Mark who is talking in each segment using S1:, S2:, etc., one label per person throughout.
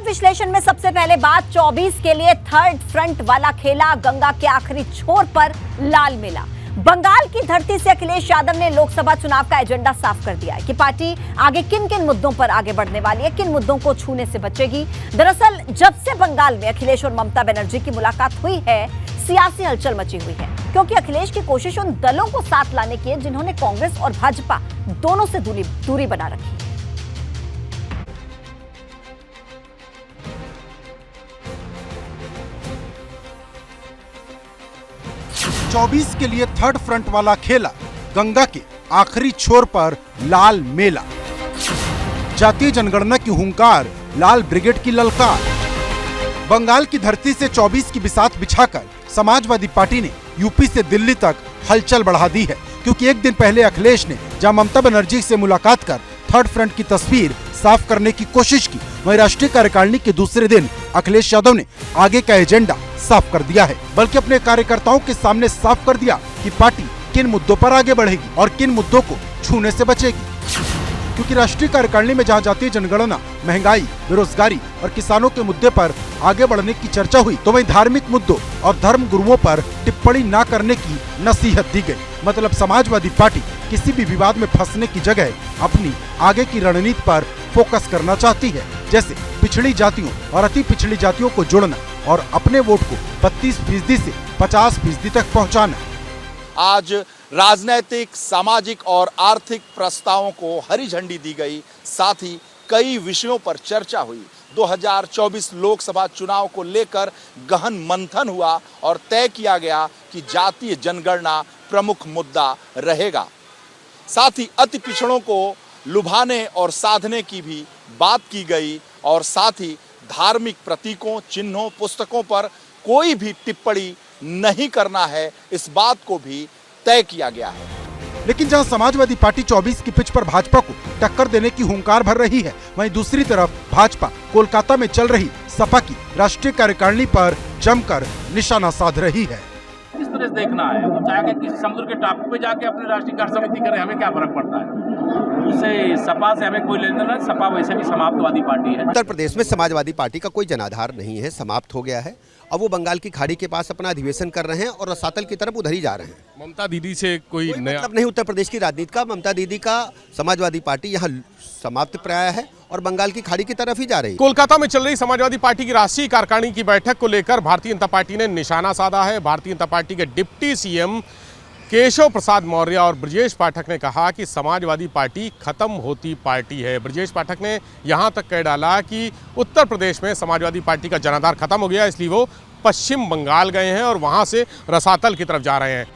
S1: विश्लेषण में सबसे पहले बात 24 के लिए थर्ड फ्रंट वाला खेला, गंगा के आखिरी छोर पर लाल मेला। बंगाल की धरती से अखिलेश यादव ने लोकसभा चुनाव का एजेंडा साफ कर दिया है कि पार्टी आगे किन किन मुद्दों पर आगे बढ़ने वाली है, किन मुद्दों को छूने से बचेगी। दरअसल जब से बंगाल में अखिलेश और ममता बनर्जी की मुलाकात हुई है, सियासी हलचल मची हुई है, क्योंकि अखिलेश की कोशिश उन दलों को साथ लाने की है जिन्होंने कांग्रेस और भाजपा दोनों से दूरी बना रखी है।
S2: चौबीस के लिए थर्ड फ्रंट वाला खेला, गंगा के आखिरी छोर पर लाल मेला। जातीय जनगणना की हुंकार, लाल ब्रिगेड की ललकार। बंगाल की धरती से 24 की बिसात बिछाकर समाजवादी पार्टी ने यूपी से दिल्ली तक हलचल बढ़ा दी है, क्योंकि एक दिन पहले अखिलेश ने जहां ममता बनर्जी से मुलाकात कर थर्ड फ्रंट की तस्वीर साफ करने की कोशिश की, वहीं राष्ट्रीय कार्यकारिणी के दूसरे दिन अखिलेश यादव ने आगे का एजेंडा साफ कर दिया है, बल्कि अपने कार्यकर्ताओं के सामने साफ कर दिया कि पार्टी किन मुद्दों पर आगे बढ़ेगी और किन मुद्दों को छूने से बचेगी। क्योंकि राष्ट्रीय कार्यकारिणी में जहां जातीय जनगणना, महंगाई, बेरोजगारी और किसानों के मुद्दे पर आगे बढ़ने की चर्चा हुई, तो वहीं धार्मिक मुद्दों और धर्म गुरुओं पर टिप्पणी न करने की नसीहत दी गई। मतलब समाजवादी पार्टी किसी भी विवाद में फंसने की जगह अपनी आगे की रणनीति पर फोकस करना चाहती है, जैसे पिछड़ी जातियों और अति पिछड़ी जातियों को जोड़ना और अपने वोट को 32% से 50% तक पहुंचाना।
S3: आज राजनीतिक, सामाजिक और आर्थिक प्रस्तावों को हरी झंडी दी गई, साथ ही कई विषयों पर चर्चा हुई। 2024 लोकसभा चुनाव को लेकर गहन मंथन हुआ और तय किया गया कि जातीय जनगणना प्रमुख मुद्दा रहेगा। साथ ही अति पिछड़ों को लुभाने और साधने की भी बात की गई और साथ ही धार्मिक प्रतीकों, चिन्हों, पुस्तकों पर कोई भी टिप्पणी नहीं करना है, इस बात को भी तय किया गया है।
S2: लेकिन जहां समाजवादी पार्टी 24 की पिच पर भाजपा को टक्कर देने की हुंकार भर रही है, वहीं दूसरी तरफ भाजपा कोलकाता में चल रही सपा की राष्ट्रीय कार्यकारिणी पर जमकर निशाना साध रही है।
S4: किस तरह से देखना है, वो चाहे कि किसी समुद्र के टापू पे जाके अपनी राष्ट्रीय कार्य समिति करें, हमें क्या फर्क पड़ता है। उससे सपा से हमें कोई लेना नहीं, सपा वैसे भी समाप्तवादी पार्टी है।
S5: उत्तर प्रदेश में समाजवादी पार्टी का कोई जनाधार नहीं है, समाप्त हो गया है। अब वो बंगाल की खाड़ी के पास अपना अधिवेशन कर रहे हैं और रसातल की तरफ उधर ही जा रहे हैं।
S6: ममता दीदी से कोई नया
S5: मतलब नहीं उत्तर प्रदेश की राजनीति का। ममता दीदी का समाजवादी पार्टी यहाँ समाप्त प्राय है और बंगाल की खाड़ी की तरफ ही जा रही है।
S6: कोलकाता में चल रही समाजवादी पार्टी की राष्ट्रीय कार्यकारिणी की बैठक को लेकर भारतीय जनता पार्टी ने निशाना साधा है। भारतीय जनता पार्टी के डिप्टी सीएम केशव प्रसाद मौर्य और ब्रजेश पाठक ने कहा कि समाजवादी पार्टी खत्म होती पार्टी है। ब्रजेश पाठक ने यहां तक कह डाला कि उत्तर प्रदेश में समाजवादी पार्टी का जनाधार खत्म हो गया, इसलिए वो पश्चिम बंगाल गए हैं और वहां से रसातल की तरफ जा रहे हैं।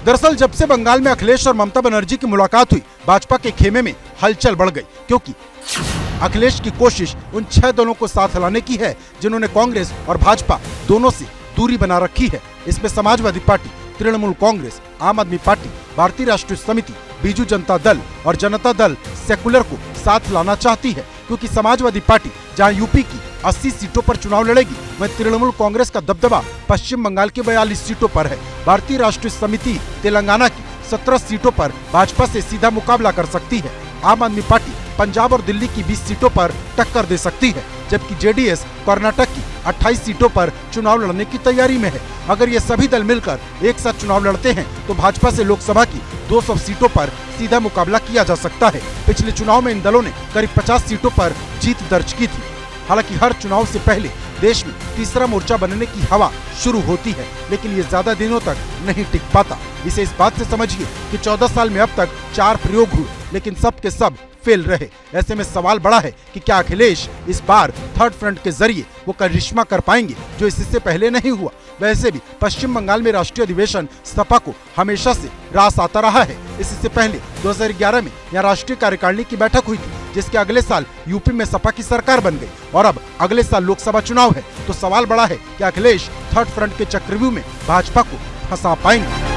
S2: दरअसल जब से बंगाल में अखिलेश और ममता बनर्जी की मुलाकात हुई, भाजपा के खेमे में हलचल बढ़ गई, क्योंकि अखिलेश की कोशिश उन 6 दलों को साथ लाने की है जिन्होंने कांग्रेस और भाजपा दोनों से दूरी बना रखी है। इसमें समाजवादी पार्टी, तृणमूल कांग्रेस, आम आदमी पार्टी, भारतीय राष्ट्रीय समिति, बीजू जनता दल और जनता दल सेकुलर को साथ लाना चाहती है, क्योंकि समाजवादी पार्टी जहां यूपी की 80 सीटों पर चुनाव लड़ेगी, वहीं तृणमूल कांग्रेस का दबदबा पश्चिम बंगाल की 42 सीटों पर है। भारतीय राष्ट्रीय समिति तेलंगाना की 17 सीटों पर भाजपा से सीधा मुकाबला कर सकती है। आम आदमी पार्टी पंजाब और दिल्ली की 20 सीटों पर टक्कर दे सकती है, जबकि जेडीएस कर्नाटक की 28 सीटों पर चुनाव लड़ने की तैयारी में है। अगर ये सभी दल मिलकर एक साथ चुनाव लड़ते हैं तो भाजपा से लोकसभा की 200 सीटों पर सीधा मुकाबला किया जा सकता है। पिछले चुनाव में इन दलों ने करीब 50 सीटों पर जीत दर्ज की थी। हालांकि हर चुनाव से पहले देश में तीसरा मोर्चा बनने की हवा शुरू होती है, लेकिन ये ज्यादा दिनों तक नहीं टिक पाता। इसे इस बात से समझिए कि 14 साल में अब तक 4 प्रयोग हुए, लेकिन सब के सब फेल रहे। ऐसे में सवाल बड़ा है कि क्या अखिलेश इस बार थर्ड फ्रंट के जरिए वो करिश्मा कर पाएंगे जो इससे पहले नहीं हुआ। वैसे भी पश्चिम बंगाल में राष्ट्रीय अधिवेशन सपा को हमेशा से रास आता रहा है। इससे पहले 2011 में यहाँ राष्ट्रीय कार्यकारिणी की बैठक हुई थी, जिसके अगले साल यूपी में सपा की सरकार बन गई और अब अगले साल लोकसभा चुनाव है। तो सवाल बड़ा है कि अखिलेश थर्ड फ्रंट के चक्रव्यूह में भाजपा को फंसा पाएंगे।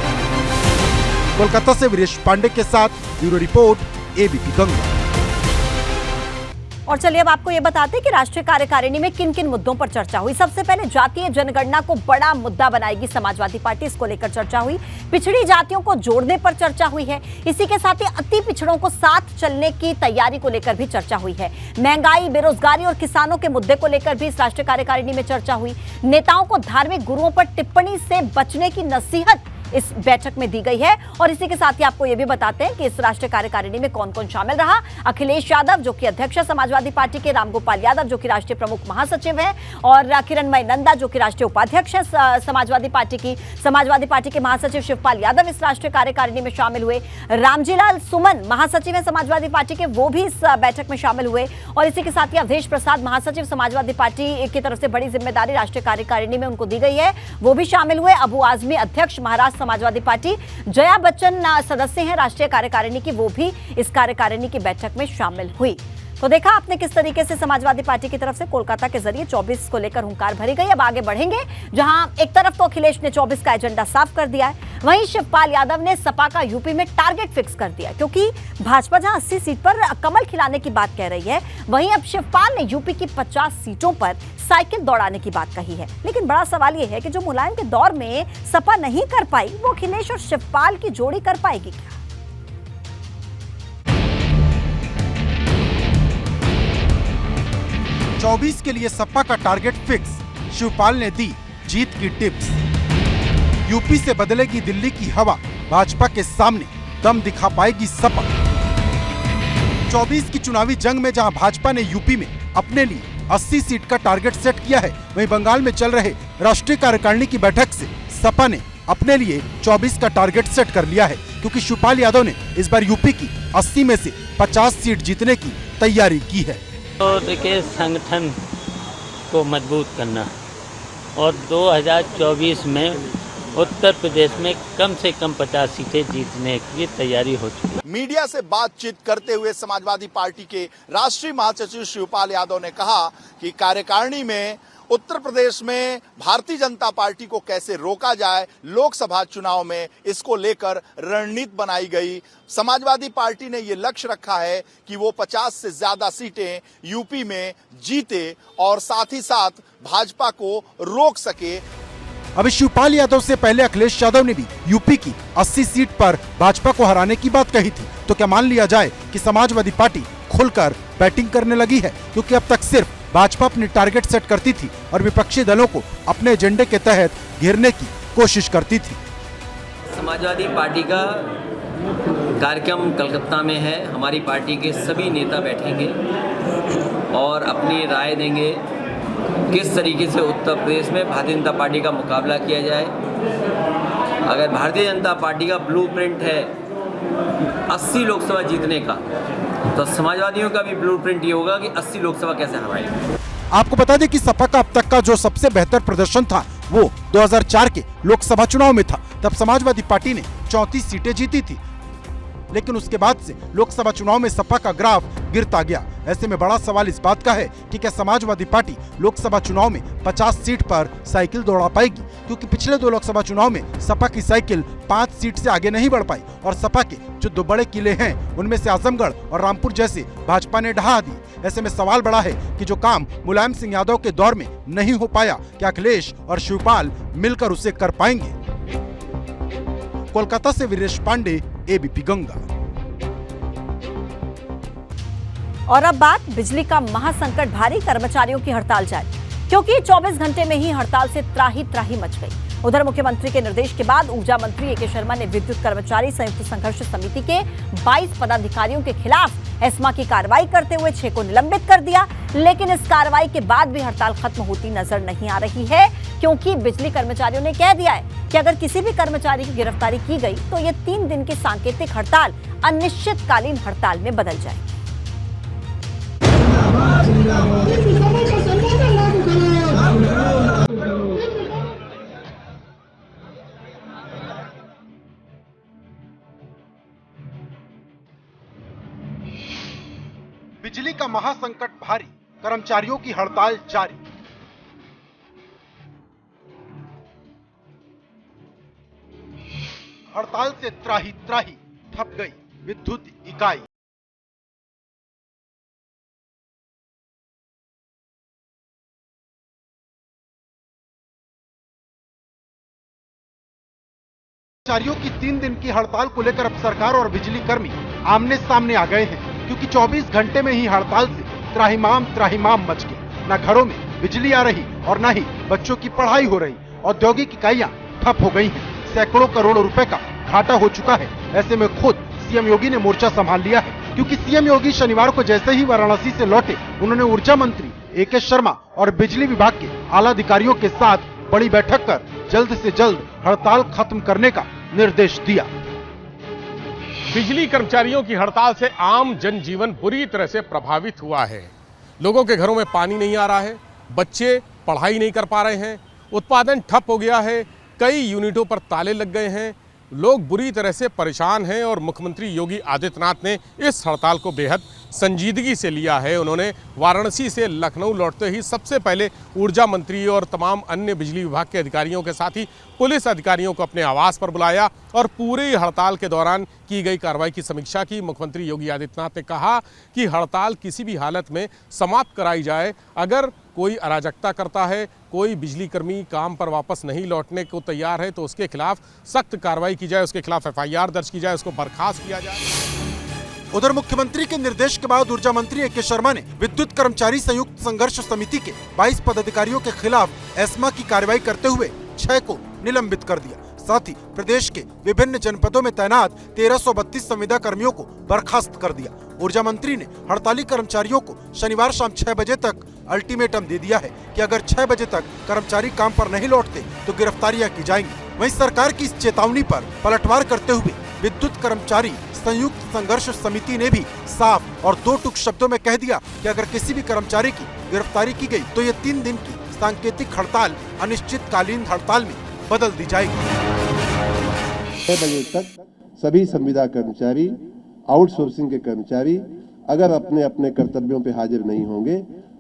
S2: कोलकाता से वीरेश पांडे के साथ ब्यूरो रिपोर्ट, एबीपी गंगा।
S1: और चलिए अब आपको यह बताते हैं कि राष्ट्रीय कार्यकारिणी में किन किन मुद्दों पर चर्चा हुई। सबसे पहले जातीय जनगणना को बड़ा मुद्दा बनाएगी समाजवादी पार्टी, इसको लेकर चर्चा हुई। पिछड़ी जातियों को जोड़ने पर चर्चा हुई है। इसी के साथ ही अति पिछड़ों को साथ चलने की तैयारी को लेकर भी चर्चा हुई है। महंगाई, बेरोजगारी और किसानों के मुद्दे को लेकर भी इस राष्ट्रीय कार्यकारिणी में चर्चा हुई। नेताओं को धार्मिक गुरुओं पर टिप्पणी से बचने की नसीहत इस बैठक में दी गई है। और इसी के साथ ही आपको यह भी बताते हैं कि इस राष्ट्रीय कार्यकारिणी में कौन कौन शामिल रहा। अखिलेश यादव जो कि अध्यक्ष है समाजवादी पार्टी के, रामगोपाल यादव जो कि राष्ट्रीय प्रमुख महासचिव है, और किरणमय नंदा जो कि राष्ट्रीय उपाध्यक्ष है समाजवादी पार्टी की। समाजवादी पार्टी के महासचिव शिवपाल यादव इस राष्ट्रीय कार्यकारिणी में शामिल हुए। रामजीलाल सुमन महासचिव है समाजवादी पार्टी के, वो भी इस बैठक में शामिल हुए। और इसी के साथ ही अवधेश प्रसाद महासचिव समाजवादी पार्टी की तरफ से बड़ी जिम्मेदारी राष्ट्रीय कार्यकारिणी में उनको दी गई है, वो भी शामिल हुए। अबू आजमी अध्यक्ष महाराष्ट्र समाजवादी पार्टी, जया बच्चन सदस्य हैं राष्ट्रीय कार्यकारिणी की, वो भी इस कार्यकारिणी की बैठक में शामिल हुई। तो देखा आपने किस तरीके से समाजवादी पार्टी की तरफ से कोलकाता के जरिए 24 को लेकर हुंकार भरी गई। अब आगे बढ़ेंगे, जहां एक तरफ तो अखिलेश ने 24 का एजेंडा साफ कर दिया है, वहीं शिवपाल यादव ने सपा का यूपी में टारगेट फिक्स कर दिया, क्योंकि भाजपा जहां 80 सीट पर कमल खिलाने की बात कह रही है, वहीं अब शिवपाल ने यूपी की 50 सीटों पर साइकिल दौड़ाने की बात कही है। लेकिन बड़ा सवाल यह है कि जो मुलायम के दौर में सपा नहीं कर पाई, वो अखिलेश और शिवपाल की जोड़ी कर पाएगी क्या?
S2: चौबीस के लिए सपा का टारगेट फिक्स, शिवपाल ने दी जीत की टिप्स। यूपी से बदलेगी दिल्ली की हवा, भाजपा के सामने दम दिखा पाएगी सपा। 24 की चुनावी जंग में जहां भाजपा ने यूपी में अपने लिए 80 सीट का टारगेट सेट किया है, वहीं बंगाल में चल रहे राष्ट्रीय कार्यकारिणी की बैठक से सपा ने अपने लिए 24 का टारगेट सेट कर लिया है, क्योंकि शिवपाल यादव ने इस बार यूपी की 80 में से 50 सीट जीतने की तैयारी की है।
S7: तो देखिए, संगठन को मजबूत करना और 2024 में उत्तर प्रदेश में कम से कम 50 सीटें जीतने की तैयारी हो चुकी है।
S3: मीडिया से बातचीत करते हुए समाजवादी पार्टी के राष्ट्रीय महासचिव शिवपाल यादव ने कहा कि कार्यकारिणी में उत्तर प्रदेश में भारतीय जनता पार्टी को कैसे रोका जाए, लोकसभा चुनाव में इसको लेकर रणनीति बनाई गई। समाजवादी पार्टी ने ये लक्ष्य रखा है कि वो 50 से ज्यादा सीटें यूपी में जीते और साथ ही साथ भाजपा को रोक सके।
S2: अभी शिवपाल यादव से पहले अखिलेश यादव ने भी यूपी की 80 सीट पर भाजपा को हराने की बात कही थी। तो क्या मान लिया जाए कि समाजवादी पार्टी खुलकर बैटिंग करने लगी है, क्योंकि अब तक सिर्फ भाजपा अपनी टारगेट सेट करती थी और विपक्षी दलों को अपने एजेंडे के तहत घेरने की कोशिश करती थी।
S8: समाजवादी पार्टी का कार्यक्रम कलकत्ता में है। हमारी पार्टी के सभी नेता बैठेंगे और अपनी राय देंगे किस तरीके से उत्तर प्रदेश में भारतीय जनता पार्टी का मुकाबला किया जाए। अगर भारतीय जनता पार्टी का ब्लूप्रिंट है 80 लोकसभा जीतने का, तो समाजवादियों का भी ब्लूप्रिंट ये होगा कि 80 लोकसभा कैसे हराएंगे।
S2: आपको बता दें कि सपा का अब तक का जो सबसे बेहतर प्रदर्शन था वो 2004 के लोकसभा चुनाव में था। तब समाजवादी पार्टी ने 34 सीटें जीती थी, लेकिन उसके बाद से लोकसभा चुनाव में सपा का ग्राफ गिरता गया। ऐसे में बड़ा सवाल इस बात का है कि क्या समाजवादी पार्टी लोकसभा चुनाव में 50 सीट पर साइकिल दौड़ा पाएगी, क्योंकि पिछले 2 लोकसभा चुनाव में सपा की साइकिल 5 सीट से आगे नहीं बढ़ पाई और सपा के जो 2 बड़े किले हैं उनमें से आजमगढ़ और रामपुर जैसे भाजपा ने ढहा दी। ऐसे में सवाल बड़ा है कि जो काम मुलायम सिंह यादव के दौर में नहीं हो पाया, क्या अखिलेश और शिवपाल मिलकर उसे कर पाएंगे? कोलकाता से वीरेश पांडे, एबीपी गंगा।
S1: और अब बात बिजली का महासंकट भारी, कर्मचारियों की हड़ताल जारी, क्योंकि 24 घंटे में ही हड़ताल से त्राही त्राही मच गई। उधर मुख्यमंत्री के निर्देश के बाद ऊर्जा मंत्री ए.के. शर्मा ने विद्युत कर्मचारी संयुक्त संघर्ष समिति के 22 पदाधिकारियों के खिलाफ एस्मा की कार्रवाई करते हुए 6 को निलंबित कर दिया। लेकिन इस कार्रवाई के बाद भी हड़ताल खत्म होती नजर नहीं आ रही है, क्योंकि बिजली कर्मचारियों ने कह दिया है कि अगर किसी भी कर्मचारी की गिरफ्तारी की गई तो ये 3 दिन की सांकेतिक हड़ताल अनिश्चितकालीन हड़ताल में बदल जाएगी।
S2: बिजली का महासंकट भारी, कर्मचारियों की हड़ताल जारी। हड़ताल से त्राही त्राही ठप गई विद्युत इकाई। कर्मचारियों की 3 दिन की हड़ताल को लेकर अब सरकार और बिजली कर्मी आमने सामने आ गए हैं, क्योंकि 24 घंटे में ही हड़ताल से त्राहिमाम मच गए। न घरों में बिजली आ रही और न ही बच्चों की पढ़ाई हो रही। औद्योगिक इकाइयां ठप हो गई हैं। सैकड़ों करोड़ रुपए का घाटा हो चुका है। ऐसे में खुद सीएम योगी ने मोर्चा संभाल लिया है, क्योंकि सीएम योगी शनिवार को जैसे ही वाराणसी से लौटे, उन्होंने ऊर्जा मंत्री ए.के. शर्मा और बिजली विभाग के आला अधिकारियों के साथ बड़ी बैठक कर जल्द से जल्द हड़ताल खत्म करने का निर्देश दिया।
S6: बिजली कर्मचारियों की हड़ताल से आम जनजीवन बुरी तरह से प्रभावित हुआ है। लोगों के घरों में पानी नहीं आ रहा है, बच्चे पढ़ाई नहीं कर पा रहे हैं, उत्पादन ठप हो गया है, कई यूनिटों पर ताले लग गए हैं, लोग बुरी तरह से परेशान हैं और मुख्यमंत्री योगी आदित्यनाथ ने इस हड़ताल को बेहद संजीदगी से लिया है। उन्होंने वाराणसी से लखनऊ लौटते ही सबसे पहले ऊर्जा मंत्री और तमाम अन्य बिजली विभाग के अधिकारियों के साथ ही पुलिस अधिकारियों को अपने आवास पर बुलाया और पूरी हड़ताल के दौरान की गई कार्रवाई की समीक्षा की। मुख्यमंत्री योगी आदित्यनाथ ने कहा कि हड़ताल किसी भी हालत में समाप्त कराई जाए। अगर कोई अराजकता करता है, कोई बिजली कर्मी काम पर वापस नहीं लौटने को तैयार है तो उसके खिलाफ सख्त कार्रवाई की जाए, उसके खिलाफ FIR दर्ज की जाए, उसको बर्खास्त किया जाए।
S2: उधर मुख्यमंत्री के निर्देश के बाद ऊर्जा मंत्री ए.के. शर्मा ने विद्युत कर्मचारी संयुक्त संघर्ष समिति के 22 पदाधिकारियों के खिलाफ एस्मा की कार्रवाई करते हुए 6 को निलंबित कर दिया। साथ ही प्रदेश के विभिन्न जनपदों में तैनात 1332 संविदा कर्मियों को बर्खास्त कर दिया। ऊर्जा मंत्री ने हड़ताली कर्मचारियों को शनिवार शाम 6 बजे तक अल्टीमेटम दे दिया है कि अगर 6 बजे तक कर्मचारी काम पर नहीं लौटते तो गिरफ्तारियां की जाएंगी। वहीं सरकार की इस चेतावनी पर पलटवार करते हुए विद्युत कर्मचारी संयुक्त संघर्ष समिति ने भी साफ और 2 टूक शब्दों में कह दिया कि अगर किसी भी कर्मचारी की गिरफ्तारी की गई तो ये 3 दिन की सांकेतिक हड़ताल अनिश्चितकालीन हड़ताल में बदल दी जाएगी।
S9: 6 बजे तक सभी संविदा कर्मचारी, आउटसोर्सिंग के कर्मचारी अगर अपने अपने कर्तव्यों पे हाजिर नहीं होंगे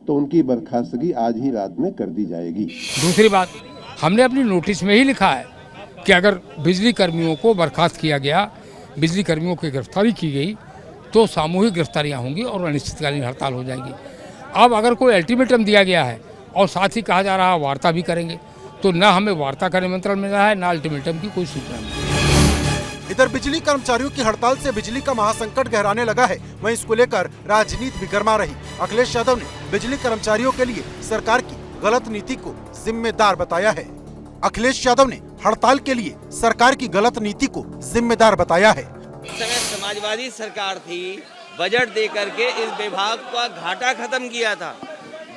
S9: तो उनकी बर्खास्तगी आज ही रात में कर दी जाएगी।
S10: दूसरी बात, हमने अपनी नोटिस में ही लिखा है कि अगर बिजली कर्मियों को बर्खास्त किया गया, बिजली कर्मियों की गिरफ्तारी की गई तो सामूहिक गिरफ्तारियां होंगी और अनिश्चितकालीन हड़ताल हो जाएगी। अब अगर कोई अल्टीमेटम दिया गया है और साथ ही कहा जा रहा है वार्ता भी करेंगे, तो न हमें वार्ता का निमंत्रण मिला है, न अल्टीमेटम की कोई सूचना मिली।
S2: इधर बिजली कर्मचारियों की हड़ताल से बिजली का महासंकट गहराने लगा है। वहीं इसको लेकर राजनीति भी गर्मा रही। अखिलेश यादव ने बिजली कर्मचारियों के लिए सरकार की गलत नीति को जिम्मेदार बताया है। अखिलेश यादव ने हड़ताल के लिए सरकार की गलत नीति को जिम्मेदार बताया है।
S11: इस समय समाजवादी सरकार थी, बजट दे करके इस विभाग का घाटा खत्म किया था,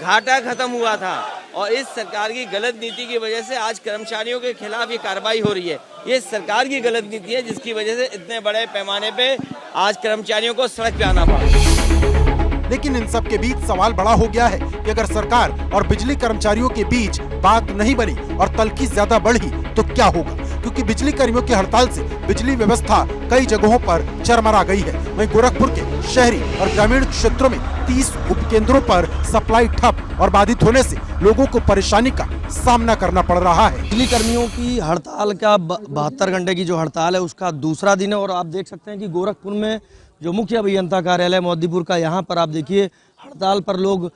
S11: घाटा खत्म हुआ था और इस सरकार की गलत नीति की वजह से आज कर्मचारियों के खिलाफ ये कार्रवाई हो रही है। ये सरकार की गलत नीति है जिसकी वजह से इतने बड़े पैमाने पे आज कर्मचारियों को सड़क पे आना पड़ा।
S2: लेकिन इन सब के बीच सवाल बड़ा हो गया है कि अगर सरकार और बिजली कर्मचारियों के बीच बात नहीं बनी और तल्खी ज्यादा बढ़ी तो क्या होगा, क्योंकि बिजली कर्मियों की हड़ताल से बिजली व्यवस्था कई जगहों पर चरमरा गई है। वहीं गोरखपुर के शहरी और ग्रामीण क्षेत्रों में 30 उपकेंद्रों पर सप्लाई ठप और बाधित होने से लोगों को परेशानी का सामना करना पड़ रहा है।
S12: बिजली कर्मियों की हड़ताल का 72 घंटे की जो हड़ताल है उसका दूसरा दिन है और आप देख सकते हैं कि गोरखपुर में जो मुख्य अभियंता कार्यालय मोदीपुर का, यहाँ पर आप देखिए हड़ताल पर लोग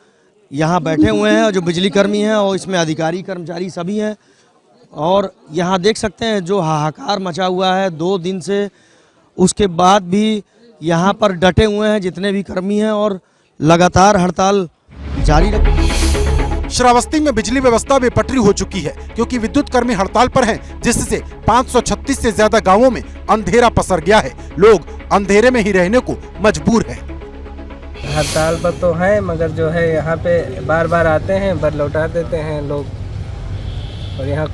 S12: यहाँ बैठे हुए हैं और जो बिजली कर्मी हैं और इसमें अधिकारी कर्मचारी सभी हैं और यहाँ देख सकते हैं जो हाहाकार मचा हुआ है 2 दिन से, उसके बाद भी यहाँ पर डटे हुए हैं जितने भी कर्मी हैं और लगातार हड़ताल जारी रखें।
S2: श्रावस्ती में बिजली व्यवस्था बेपटरी हो चुकी है क्योंकि विद्युत कर्मी हड़ताल पर हैं, जिससे 536 से ज्यादा गांवों में अंधेरा पसर गया है। लोग अंधेरे में ही रहने को मजबूर हैं।
S13: हड़ताल पर तो है मगर जो है यहाँ पे बार बार आते हैं, पर लौटा देते हैं लोग और यहाँ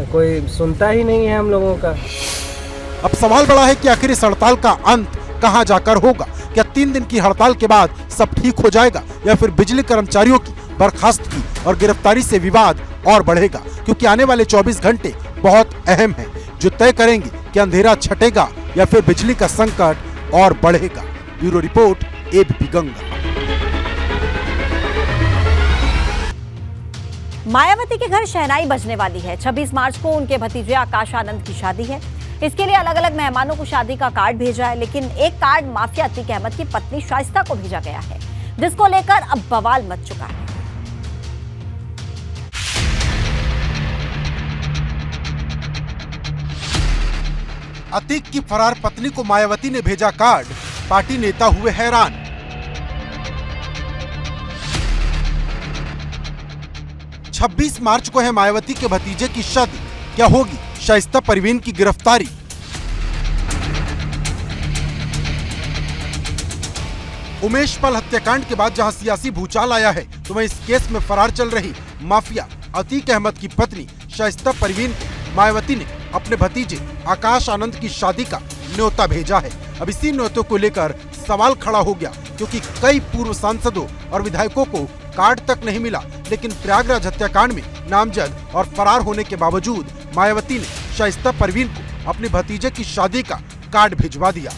S13: कोई सुनता ही नहीं है हम लोगों का।
S2: अब सवाल बड़ा है कि आखिर इस हड़ताल का अंत कहां जाकर होगा। क्या 3 दिन की हड़ताल के बाद सब ठीक हो जाएगा या फिर बिजली कर्मचारियों की बर्खास्तगी और गिरफ्तारी से विवाद और बढ़ेगा, क्योंकि आने वाले 24 घंटे बहुत अहम हैं जो तय करेंगे कि अंधेरा छटेगा या फिर बिजली का संकट और बढ़ेगा। Bureau report, ABP Ganga.
S1: Mayawati के घर शहनाई बजने वाली है। 26 मार्च को उनके भतीजे आकाश आनंद की शादी है। इसके लिए अलग अलग मेहमानों को शादी का कार्ड भेजा है, लेकिन एक कार्ड माफिया अतीक अहमद की पत्नी शाइस्ता को भेजा गया है, जिसको लेकर अब बवाल मच चुका है।
S2: अतीक की फरार पत्नी को मायावती ने भेजा कार्ड, पार्टी नेता हुए हैरान। छब्बीस मार्च को है मायावती के भतीजे की शादी, क्या होगी शाइस्ता परवीन की गिरफ्तारी? उमेश पाल हत्याकांड के बाद जहां सियासी भूचाल आया है, तो वहीं इस केस में फरार चल रही माफिया अतीक अहमद की पत्नी शाइस्ता परवीन को मायावती ने अपने भतीजे आकाश आनंद की शादी का न्योता भेजा है। अब इसी न्योते को लेकर सवाल खड़ा हो गया, क्योंकि कई पूर्व सांसदों और विधायकों को कार्ड तक नहीं मिला, लेकिन प्रयागराज हत्याकांड में नामजद और फरार होने के बावजूद मायावती ने शाइस्ता परवीन को अपने भतीजे की शादी का कार्ड भिजवा दिया।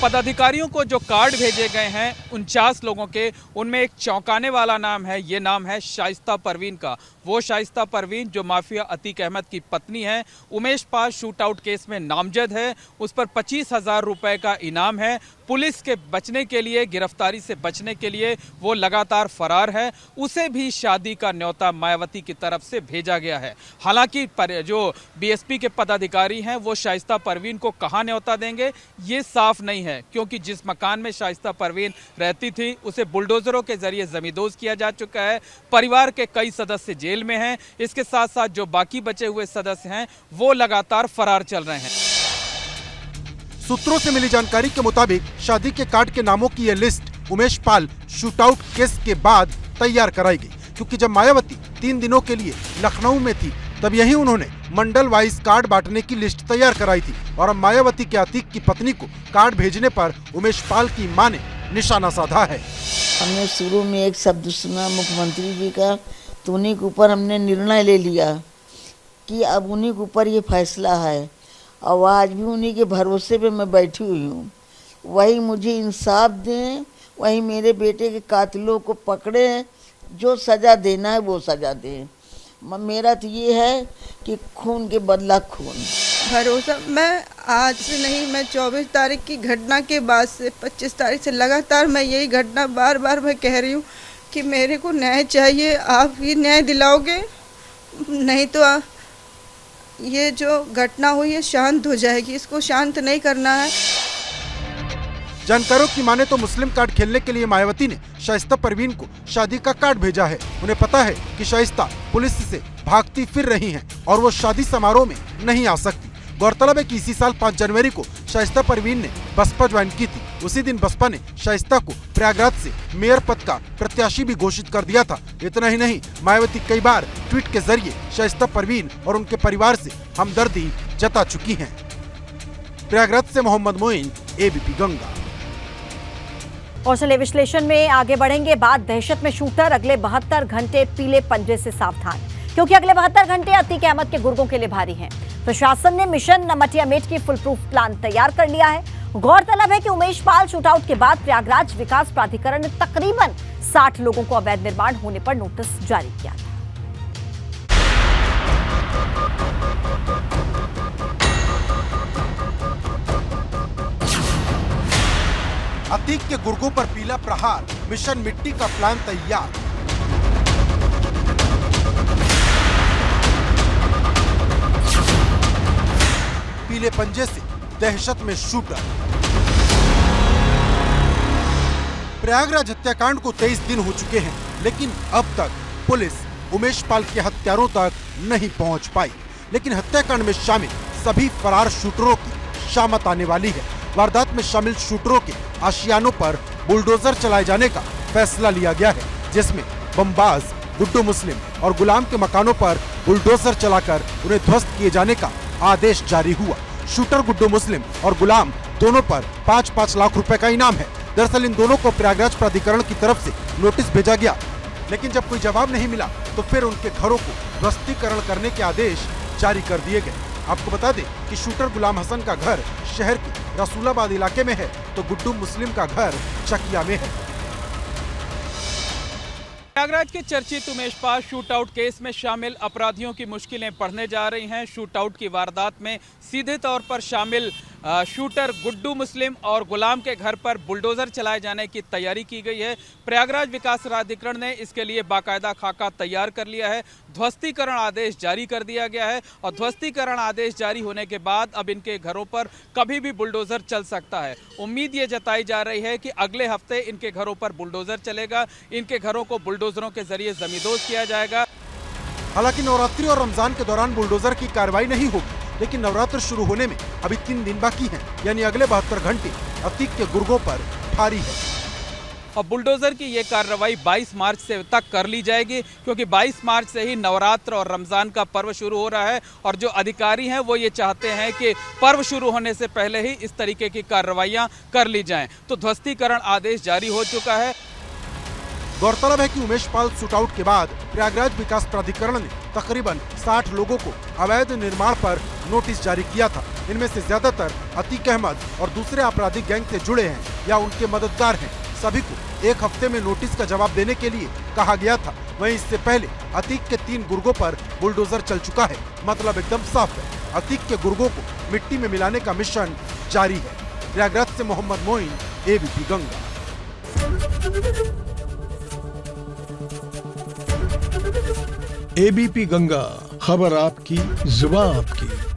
S14: पदाधिकारियों को जो कार्ड भेजे गए हैं 49 लोगों के, उनमें एक चौंकाने वाला नाम है। ये नाम है शाइस्ता परवीन का। वो शाइस्ता परवीन जो माफिया अतीक अहमद की पत्नी है, उमेश पाल शूटआउट केस में नामजद है। उस पर 25,000 रुपए का इनाम है। पुलिस के बचने के लिए, गिरफ्तारी से बचने के लिए वो लगातार फरार है। उसे भी शादी का न्योता मायावती की तरफ से भेजा गया है। हालांकि जो बीएसपी के पदाधिकारी हैं वो शाइस्ता परवीन को कहाँ न्योता देंगे ये साफ नहीं है, क्योंकि जिस मकान में शाइस्ता परवीन रहती थी उसे बुलडोजरों के जरिए जमींदोज किया जा चुका है। परिवार के कई सदस्य जेल में हैं। इसके साथ साथ जो बाकी बचे हुए सदस्य हैं वो लगातार फरार चल रहे हैं।
S2: सूत्रों से मिली जानकारी के मुताबिक शादी के कार्ड के नामों की यह list Umesh Pal shootout case के बाद तैयार कराई गई, क्योंकि जब मायावती 3 दिनों के लिए लखनऊ में थी तब यही उन्होंने मंडल वाइज कार्ड बांटने की लिस्ट तैयार कराई थी। और अब मायावती के अतीक की पत्नी को कार्ड भेजने पर उमेश पाल की मां ने निशाना साधा है।
S15: हमने शुरू में एक शब्द सुना मुख्यमंत्री जी का, तो उन्हीं के ऊपर हमने निर्णय ले लिया कि अब उन्हीं के ऊपर ये फैसला है, और आज भी उन्हीं के भरोसे पे मैं बैठी हुई हूँ। वही मुझे इंसाफ दें, वही मेरे बेटे के कातिलों को पकड़े, जो सज़ा देना है वो सज़ा दें। मेरा तो ये है कि खून के बदला खून।
S16: भरोसा मैं आज से नहीं, मैं 24 तारीख की घटना के बाद से 25 तारीख से लगातार मैं यही घटना बार बार मैं कह रही हूँ कि मेरे को न्याय चाहिए। आप ही न्याय दिलाओगे, नहीं तो ये जो घटना हुई है शांत हो जाएगी। इसको शांत नहीं करना है।
S2: जानकारों की माने तो मुस्लिम कार्ड खेलने के लिए मायावती ने शाइस्ता परवीन को शादी का कार्ड भेजा है। उन्हें पता है कि शाइस्ता पुलिस से भागती फिर रही हैं और वो शादी समारोह में नहीं आ सकती। गौरतलब है कि इसी साल 5 जनवरी को शाइस्ता परवीन ने बसपा ज्वाइन की थी। उसी दिन बसपा ने शाइस्ता को प्रयागराज से मेयर पद का प्रत्याशी भी घोषित कर दिया था। इतना ही नहीं, मायावती कई बार ट्वीट के जरिए शाइस्ता परवीन और उनके परिवार से हमदर्दी जता चुकी हैं। प्रयागराज से मोहम्मद मोइन, एबीपी गंगा।
S1: और चले विश्लेषण में आगे बढ़ेंगे। बात दहशत में शूटर, अगले 72 घंटे पीले पंजे से सावधान, क्योंकि अगले 72 घंटे अतीक अहमद के गुर्गों के लिए भारी हैं। प्रशासन ने मिशन नमटिया मेट की फुल प्रूफ प्लान तैयार कर लिया है। गौरतलब है कि उमेश पाल शूटआउट के बाद प्रयागराज विकास प्राधिकरण ने तकरीबन 60 लोगों को अवैध निर्माण होने पर नोटिस जारी किया था।
S2: अतीक के गुर्गों पर पीला प्रहार, मिशन मिट्टी का प्लान तैयार। पीले पंजे से दहशत में शूटर। प्रयागराज हत्याकांड को 23 दिन हो चुके हैं, लेकिन अब तक पुलिस उमेश पाल के हत्यारों तक नहीं पहुंच पाई। लेकिन हत्याकांड में शामिल सभी फरार शूटरों की शामत आने वाली है। वारदात में शामिल शूटरों के आशियानों पर बुलडोजर चलाए जाने का फैसला लिया गया है, जिसमें बमबाज गुड्डू मुस्लिम और गुलाम के मकानों पर बुलडोजर चलाकर उन्हें ध्वस्त किए जाने का आदेश जारी हुआ। शूटर गुड्डू मुस्लिम और गुलाम दोनों पर 5-5 लाख रुपए का इनाम है। दरअसल इन दोनों को प्रयागराज प्राधिकरण की तरफ से नोटिस भेजा गया, लेकिन जब कोई जवाब नहीं मिला तो फिर उनके घरों को ध्वस्तीकरण करने के आदेश जारी कर दिए गए। आपको बता दें कि शूटर गुलाम हसन का घर शहर के रसूलाबाद इलाके में है, तो गुड्डू मुस्लिम का घर चकिया में है।
S14: प्रयागराज के चर्चित उमेश पाल शूटआउट केस में शामिल अपराधियों की मुश्किलें बढ़ने जा रही हैं। शूटआउट की वारदात में सीधे तौर पर शामिल शूटर गुड्डू मुस्लिम और गुलाम के घर पर बुलडोजर चलाए जाने की तैयारी की गई है। प्रयागराज विकास प्राधिकरण ने इसके लिए बाकायदा खाका तैयार कर लिया है। ध्वस्तीकरण आदेश जारी कर दिया गया है और ध्वस्तीकरण आदेश जारी होने के बाद अब इनके घरों पर कभी भी बुलडोजर चल सकता है। उम्मीद ये जताई जा रही है कि अगले हफ्ते इनके घरों पर बुलडोजर चलेगा, इनके घरों को बुलडोजरों के जरिए जमींदोज किया जाएगा।
S2: हालांकि नवरात्रि और रमजान के दौरान बुलडोजर की कार्रवाई नहीं होगी, लेकिन नवरात्र शुरू होने में अभी 3 दिन बाकी हैं, यानी अगले 72 घंटे अतीक के गुर्गों पर भारी है।
S14: और बुलडोजर की ये कार्रवाई 22 मार्च से तक कर ली जाएगी, क्योंकि 22 मार्च से ही नवरात्र और रमज़ान का पर्व शुरू हो रहा है और जो अधिकारी हैं वो ये चाहते हैं कि पर्व शुरू होने से पहले ही इस तरीके की कार्रवाइयाँ कर ली जाएं। तो ध्वस्तीकरण आदेश जारी हो चुका है।
S2: गौरतलब है कि उमेश पाल शूटआउट के बाद प्रयागराज विकास प्राधिकरण ने तकरीबन 60 लोगों को अवैध निर्माण पर नोटिस जारी किया था। इनमें से ज्यादातर अतीक अहमद और दूसरे आपराधिक गैंग से जुड़े हैं या उनके मददगार हैं। सभी को 1 हफ्ते में नोटिस का जवाब देने के लिए कहा गया था। वहीं इससे पहले अतीक के 3 गुर्गों पर बुलडोजर चल चुका है। मतलब एकदम साफ है, अतीक के गुर्गों को मिट्टी में मिलाने का मिशन जारी है। प्रयागराज से मोहम्मद मोइन, एबीपी गंगा।
S17: एबीपी गंगा, खबर आपकी, जुबान आपकी।